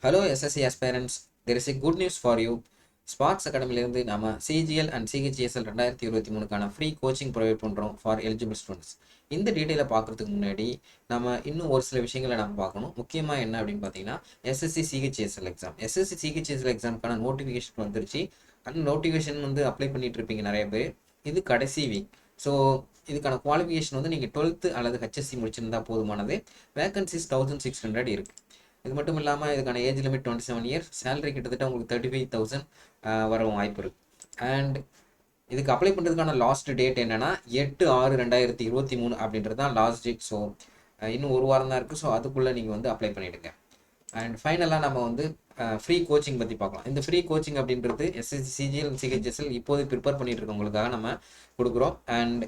Hello SSC aspirants, there is a good news for you. Sparks அகாடமிலேருந்து நம்ம CGL and CHSL 2023க்கான free coaching provide பண்ணுறோம் for eligible students. இந்த டீட்டெயிலை பார்க்குறதுக்கு முன்னாடி நம்ம இன்னும் ஒரு சில விஷயங்களை நம்ம பார்க்கணும். முக்கியமாக என்ன அப்படின்னு பார்த்தீங்கன்னா SSC CHSL exam. SSC CHSL எக்ஸாமுக்கான நோட்டிஃபிகேஷன் வந்துருச்சு. அந்த நோட்டிஃபிகேஷன் வந்து அப்ளை பண்ணிட்டு இருப்பீங்க நிறைய பேர். இது கடைசி வீக். ஸோ இதுக்கான குவாலிஃபிகேஷன் வந்து நீங்கள் 12th அல்லது ஹெச்எஸ்சி முடிச்சிருந்தா போதுமானது. வேகன்சிஸ் 1600 இருக்குது. இது மட்டும் இல்லாமல் இதுக்கான ஏஜ் லிமிட் 27 இயர்ஸ். சேலரி கிட்டத்தட்ட உங்களுக்கு 35,000 வர வாய்ப்பு இருக்குது. அண்ட் இதுக்கு அப்ளை பண்ணுறதுக்கான லாஸ்ட் டேட் என்னென்னா 8/6/2023 அப்படின்றது தான் லாஸ்ட் டேட். ஸோ இன்னும் ஒரு வாரம் தான் இருக்குது. ஸோ அதுக்குள்ளே நீங்கள் வந்து அப்ளை பண்ணிவிடுங்க. அண்ட் ஃபைனலாக நம்ம வந்து ஃப்ரீ கோச்சிங் பற்றி பார்க்கலாம். இந்த ஃப்ரீ கோச்சிங் அப்படின்றது எஸ்எஸ்சி சிஜிஎல் சிஹெச்எஸ்எல் இப்போது ப்ரிப்பேர் பண்ணிட்டு இருக்கவங்களுக்காக நம்ம கொடுக்குறோம். அண்ட்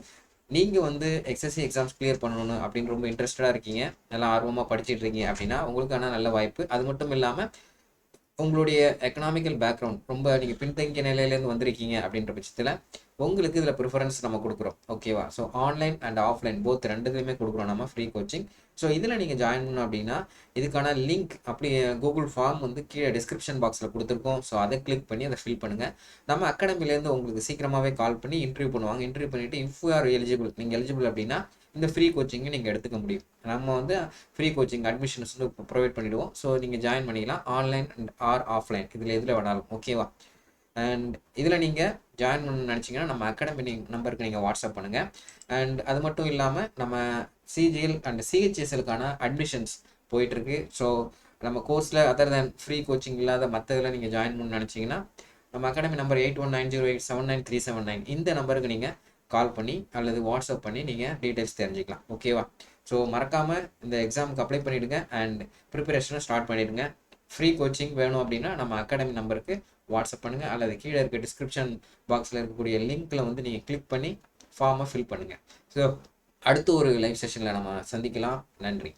நீங்கள் வந்து எஸ்எஸ்சி எக்ஸாம்ஸ் கிளியர் பண்ணணும்னு அப்படின்னு ரொம்ப இன்ட்ரெஸ்டடாக இருக்கீங்க, நல்லா ஆர்வமாக படிச்சுட்டு இருக்கீங்க அப்படின்னா உங்களுக்கான நல்ல வாய்ப்பு. அது மட்டும் இல்லாமல் உங்களுடைய எக்கனாமிக்கல் பேக்ரவுண்ட் ரொம்ப நீங்கள் பின்தங்கிய நிலையிலேருந்து வந்திருக்கீங்க அப்படின்ற பட்சத்தில் உங்களுக்கு இதில் ப்ரிஃபரன்ஸ் நம்ம கொடுக்குறோம். ஓகேவா? So online and offline both ரெண்டுலேயுமே கொடுக்குறோம் நம்ம ஃப்ரீ கோச்சிங். ஸோ இதில் நீங்கள் ஜாயின் பண்ணணும் அப்படின்னா இதுக்கான லிங்க் அப்படி கூகுள் ஃபார்ம் வந்து கீழே டிஸ்கிரிப்ஷன் பாக்ஸில் கொடுத்துருக்கோம். ஸோ அதை கிளிக் பண்ணி அதை ஃபில் பண்ணுங்கள். நம்ம அகாடமிலேருந்து உங்களுக்கு சீக்கிரமாகவே கால் பண்ணி இன்டர்வியூ பண்ணுவாங்க. இன்டர்வியூ பண்ணிவிட்டு இஃப் யூ ஆர் எலிஜிபிள், நீங்கள் எலிஜிபிள் அப்படின்னா இந்த ஃப்ரீ கோச்சிங்கை நீங்கள் எடுத்துக்க முடியும். நம்ம வந்து ஃப்ரீ கோச்சிங் அட்மிஷன்ஸ் வந்து ப்ரொவைட் பண்ணிவிடுவோம். ஸோ நீங்கள் ஜாயின் பண்ணிக்கலாம் ஆன்லைன் அண்ட் ஆர் ஆஃப்லைன், எதில் வேணாலும். ஓகேவா? அண்ட் இதில் நீங்கள் ஜாயின் பண்ணணும்னு நினச்சிங்கன்னா நம்ம அகாடமி நம்பருக்கு நீங்கள் வாட்ஸ்அப் பண்ணுங்கள். அண்ட் அது மட்டும் இல்லாமல் நம்ம சிஜிஎல் அண்ட் சிஹெச்எஸ்எலுக்கான அட்மிஷன்ஸ் போயிட்டுருக்கு. ஸோ நம்ம கோர்ஸில் அதர் தேன் ஃப்ரீ கோச்சிங் இல்லாத மற்றதில் நீங்கள் ஜாயின் பண்ணணும்னு நினச்சிங்கன்னா நம்ம அகாடமி நம்பர் 8190879379 இந்த நம்பருக்கு நீங்கள் கால் பண்ணி அல்லது வாட்ஸ்அப் பண்ணி நீங்கள் டீட்டெயில்ஸ் தெரிஞ்சுக்கலாம். ஓகேவா? ஸோ மறக்காமல் இந்த எக்ஸாமுக்கு அப்ளை பண்ணிவிடுங்க அண்ட் ப்ரிப்பரேஷனை ஸ்டார்ட் பண்ணிவிடுங்க. ஃப்ரீ கோச்சிங் வேணும் அப்படின்னா நம்ம அகாடமி நம்பருக்கு வாட்ஸ்அப் பண்ணுங்கள் அல்லது கீழே இருக்க டிஸ்கிரிப்ஷன் பாக்ஸில் இருக்கக்கூடிய லிங்க்கில் வந்து நீங்கள் கிளிக் பண்ணி ஃபார்மை ஃபில் பண்ணுங்கள். ஸோ அடுத்து ஒரு லைவ் செஷனில் நம்ம சந்திக்கலாம். நன்றி.